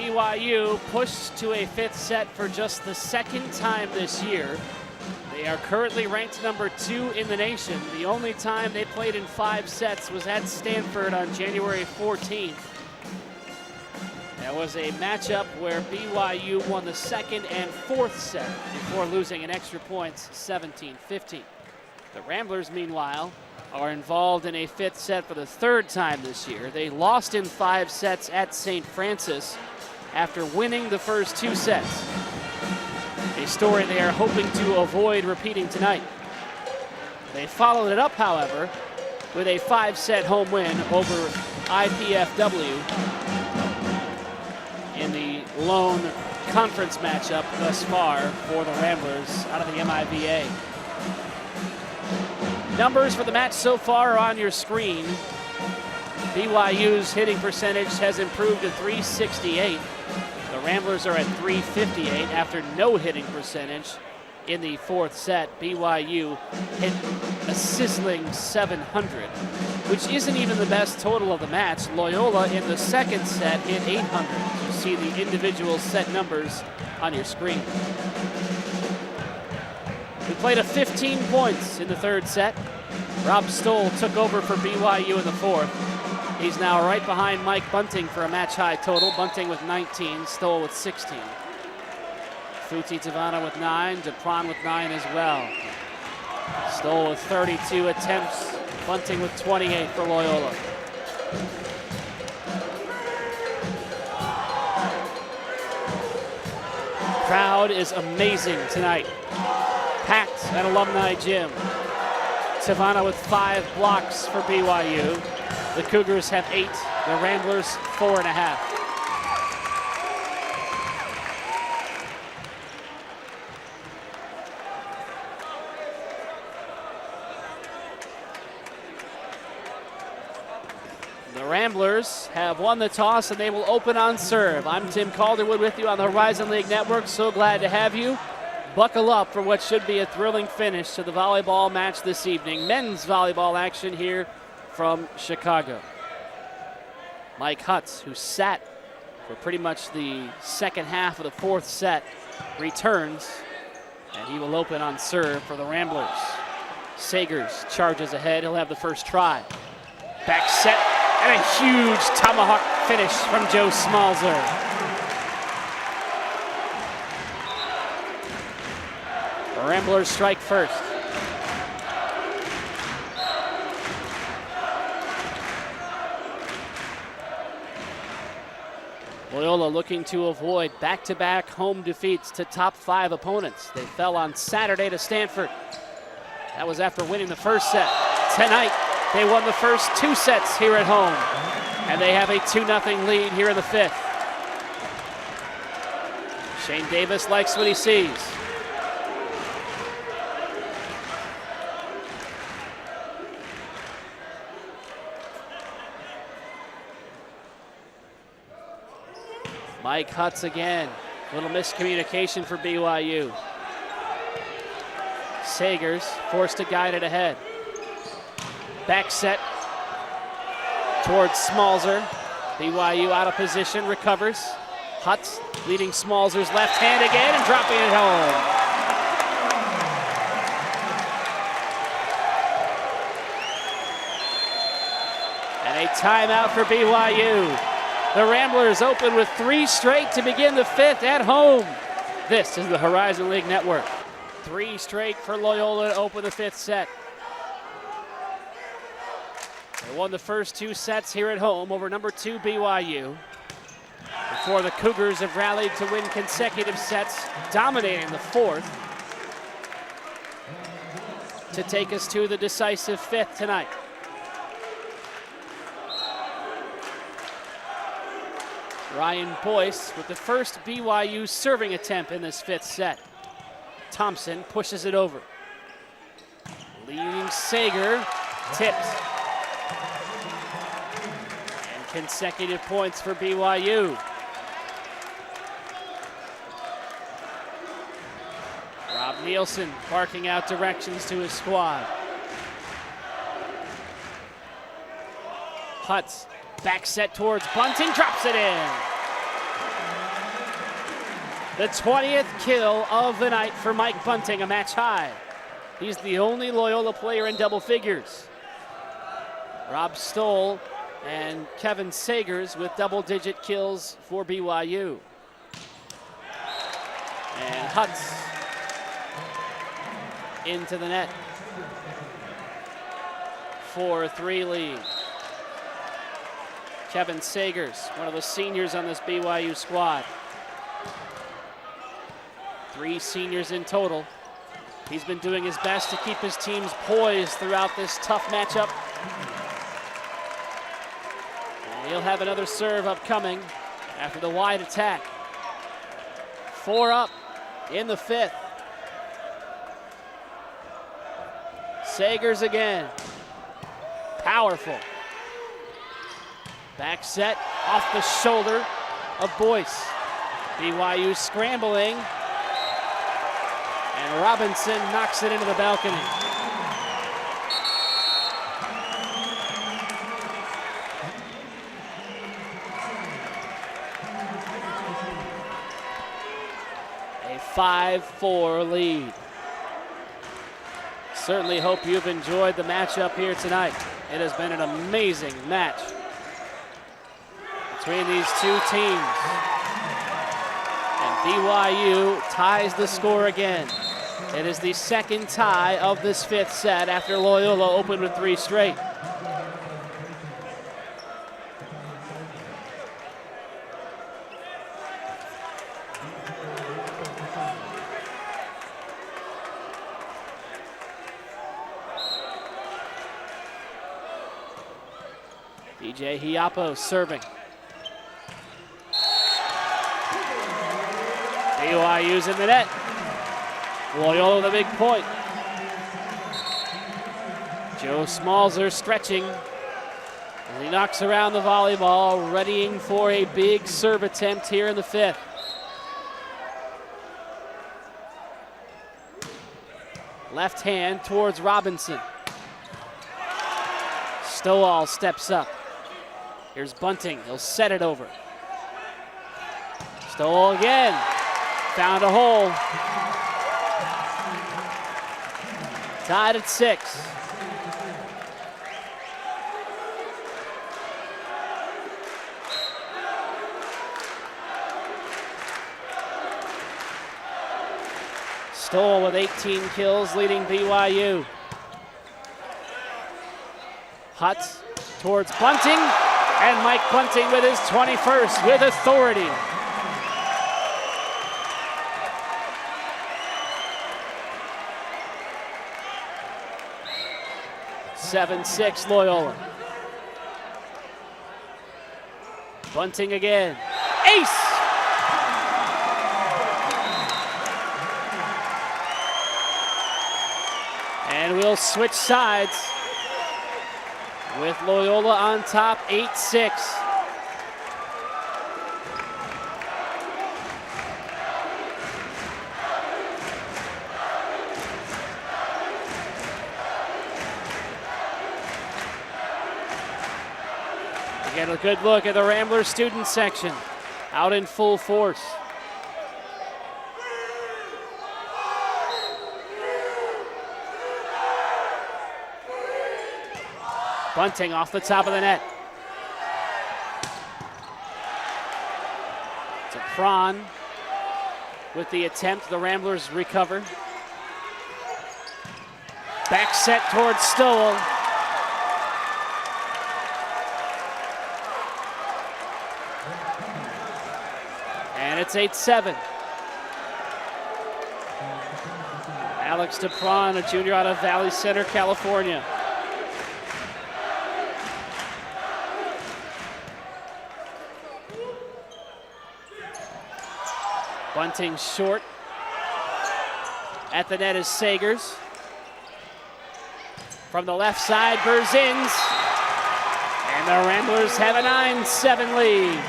BYU pushed to a fifth set for just the second time this year. They are currently ranked number 2 in the nation. The only time they played in 5 sets was at Stanford on January 14th. That was a matchup where BYU won the second and fourth set before losing in extra points 17-15. The Ramblers, meanwhile, are involved in a fifth set for the third time this year. They lost in 5 sets at St. Francis after winning the first 2 sets. A story they are hoping to avoid repeating tonight. They followed it up, however, with a 5-set home win over IPFW in the lone conference matchup thus far for the Ramblers out of the MIVA. Numbers for the match so far are on your screen. BYU's hitting percentage has improved to .368. The Ramblers are at .358 after no hitting percentage in the fourth set. BYU hit a sizzling 700, which isn't even the best total of the match. Loyola in the second set hit 800. You see the individual set numbers on your screen. We played a 15 points in the third set. Rob Stoll took over for BYU in the fourth. He's now right behind Mike Bunting for a match-high total. Bunting with 19, Stoll with 16. Futi Tavana with 9, Dupron with 9 as well. Stoll with 32 attempts, Bunting with 28 for Loyola. Crowd is amazing tonight. Packed at Alumni Gym. Tavana with 5 blocks for BYU. The Cougars have 8, the Ramblers 4.5. The Ramblers have won the toss and they will open on serve. I'm Tim Calderwood with you on the Horizon League Network. So glad to have you. Buckle up for what should be a thrilling finish to the volleyball match this evening. Men's volleyball action here from Chicago. Mike Hutz, who sat for pretty much the second half of the fourth set, returns, and he will open on serve for the Ramblers. Sagers charges ahead. He'll have the first try. Back set, and a huge tomahawk finish from Joe Smalzer. The Ramblers strike first. Loyola looking to avoid back-to-back home defeats to top 5 opponents. They fell on Saturday to Stanford. That was after winning the first set. Tonight, they won the first 2 sets here at home, and they have a 2-0 lead here in the fifth. Shane Davis likes what he sees. Mike Hutz again. A little miscommunication for BYU. Sagers forced to guide it ahead. Back set towards Smalzer. BYU out of position, recovers. Hutz leading Smalzer's left hand again and dropping it home. And a timeout for BYU. The Ramblers open with 3 straight to begin the fifth at home. This is the Horizon League Network. 3 straight for Loyola to open the fifth set. They won the first 2 sets here at home over number 2 BYU. Before the Cougars have rallied to win consecutive sets, dominating the fourth to take us to the decisive fifth tonight. Ryan Boyce with the first BYU serving attempt in this fifth set. Thompson pushes it over. Leading Sager, tipped. And consecutive points for BYU. Rob Nielsen barking out directions to his squad. Hutz, back set towards Bunting, drops it in. The 20th kill of the night for Mike Bunting, a match high. He's the only Loyola player in double figures. Rob Stoll and Kevin Sagers with double-digit kills for BYU. And Hutz into the net. 4-3 lead. Kevin Sagers, one of the seniors on this BYU squad. 3 seniors in total. He's been doing his best to keep his teams poised throughout this tough matchup. And he'll have another serve upcoming after the wide attack. 4 up in the 5th. Sagers again. Powerful. Back set off the shoulder of Boyce. BYU scrambling. And Robinson knocks it into the balcony. A 5-4 lead. Certainly hope you've enjoyed the matchup here tonight. It has been an amazing match between these two teams. And BYU ties the score again. It is the second tie of this 5th set after Loyola opened with 3 straight. DJ Hiapo serving. BYU's in the net. Loyola with a big point. Joe Smalzer stretching as he knocks around the volleyball, readying for a big serve attempt here in the 5th. Left hand towards Robinson. Stowall steps up. Here's Bunting, he'll set it over. Stowall again, found a hole. Tied at 6. Stoll with 18 kills, leading BYU. Hutz towards Bunting, and Mike Bunting with his 21st with authority. (7-6) Loyola. Bunting again. Ace! And we'll switch sides with Loyola on top, 8-6. Get a good look at the Rambler student section, out in full force. Bunting off the top of the net. To Prawn with the attempt. The Ramblers recover. Back set towards Stowell. And it's 8-7. Alex DePron, a junior out of Valley Center, California. Bunting short. At the net is Sagers. From the left side, Berzins. And the Ramblers have a 9-7 lead.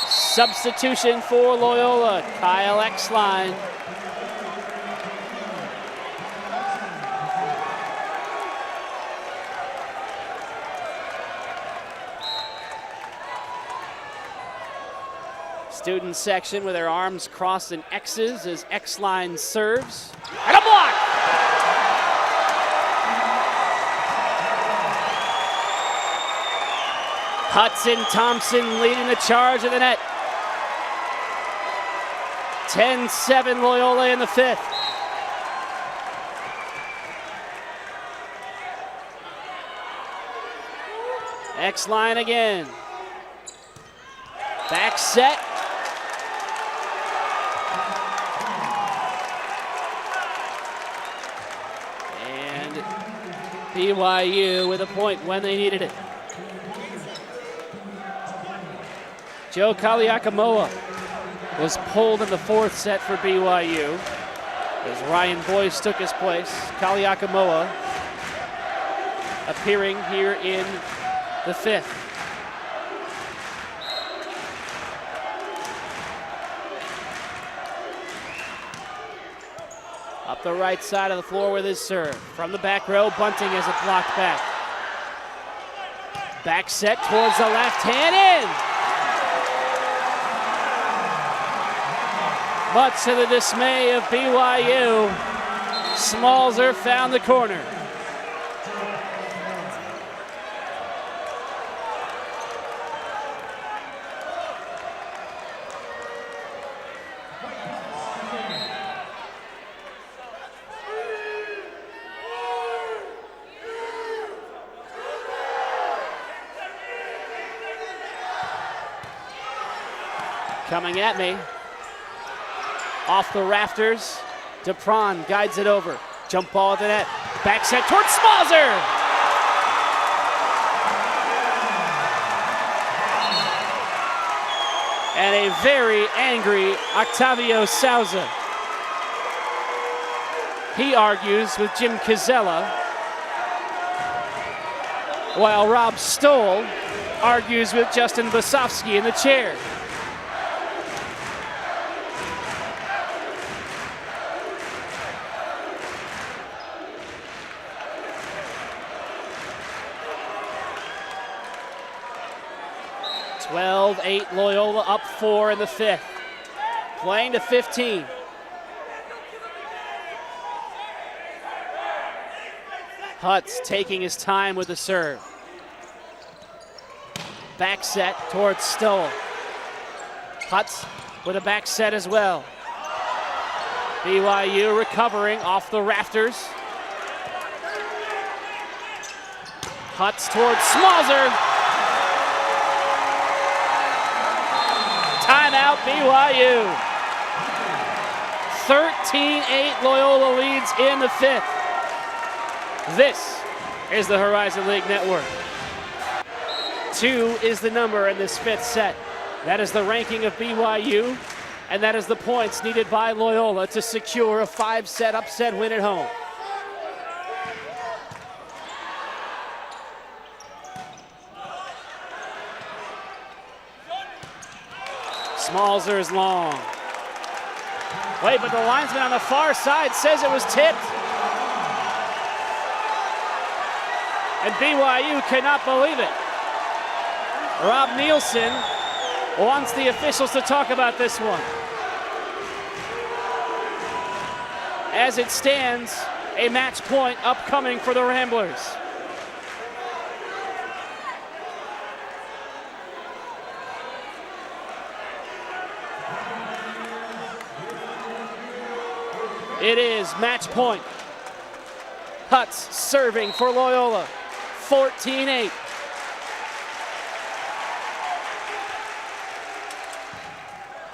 Substitution for Loyola, Kyle Exline. Student section with their arms crossed in X's as X-line serves. And a block! Hudson Thompson leading the charge of the net. 10-7 Loyola in the fifth. X-line again. Back set. And BYU with a point when they needed it. Joe Kaliakamoa was pulled in the fourth set for BYU as Ryan Boyce took his place. Kaliakamoa appearing here in the fifth. Up the right side of the floor with his serve. From the back row, Bunting has it blocked back. Back set towards the left hand in. Much to the dismay of BYU, Smalzer found the corner. Coming at me. Off the rafters, Dupron guides it over. Jump ball at the net. Back set towards Smalzer. And a very angry Octavio Souza. He argues with Jim Kazella, while Rob Stoll argues with Justin Basofsky in the chair. (12-8) Loyola up 4 in the fifth. Playing to 15. Hutz taking his time with the serve. Back set towards Stoll. Hutz with a back set as well. BYU recovering off the rafters. Hutz towards Smalzer. Timeout BYU. 13-8 Loyola leads in the fifth. This is the Horizon League Network. 2 is the number in this fifth set. That is the ranking of BYU, and that is the points needed by Loyola to secure a 5-set upset win at home. Smalzer is long. Wait, but the linesman on the far side says it was tipped. And BYU cannot believe it. Rob Nielsen wants the officials to talk about this one. As it stands, a match point upcoming for the Ramblers. It is match point. Hutz serving for Loyola. 14-8.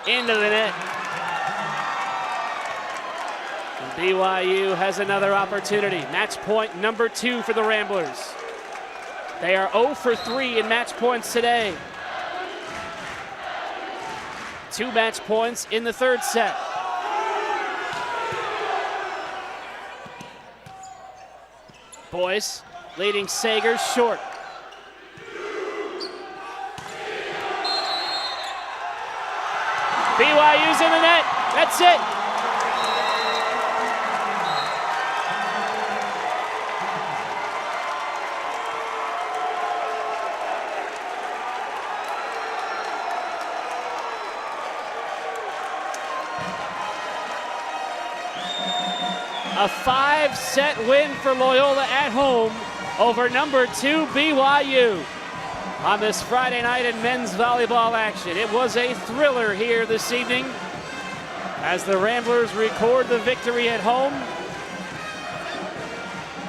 Into the net. And BYU has another opportunity. Match point number 2 for the Ramblers. They are 0 for 3 in match points today. 2 match points in the third set. Boyce leading Sagers short. BYU's in the net. That's it. A 5-set win for Loyola at home over number 2 BYU on this Friday night in men's volleyball action. It was a thriller here this evening as the Ramblers record the victory at home.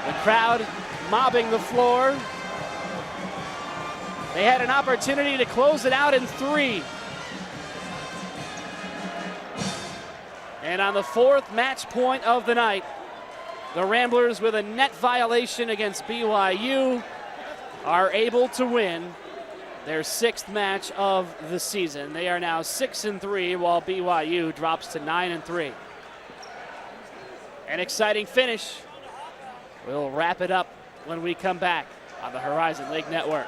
The crowd mobbing the floor. They had an opportunity to close it out in 3. And on the 4th match point of the night, the Ramblers, with a net violation against BYU, are able to win their 6th match of the season. They are now 6-3, while BYU drops to 9-3. An exciting finish. We'll wrap it up when we come back on the Horizon League Network.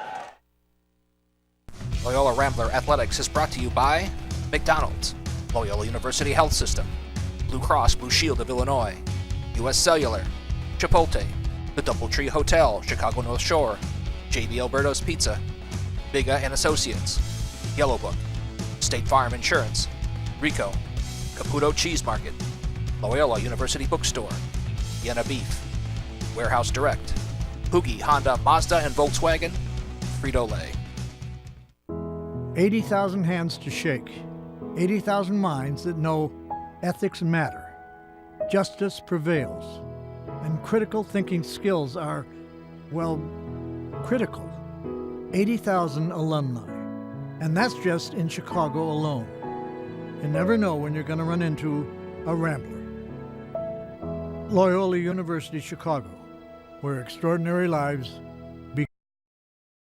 Loyola Rambler Athletics is brought to you by McDonald's, Loyola University Health System, Blue Cross Blue Shield of Illinois, U.S. Cellular, Chipotle, the Doubletree Hotel, Chicago North Shore, J.B. Alberto's Pizza, Biga and Associates, Yellow Book, State Farm Insurance, Rico, Caputo Cheese Market, Loyola University Bookstore, Vienna Beef, Warehouse Direct, Hoogie, Honda, Mazda, and Volkswagen, Frito-Lay. 80,000 hands to shake, 80,000 minds that know ethics matter, justice prevails, and critical thinking skills are, well, critical. 80,000 alumni, and that's just in Chicago alone. You never know when you're going to run into a Rambler. Loyola University Chicago, where extraordinary lives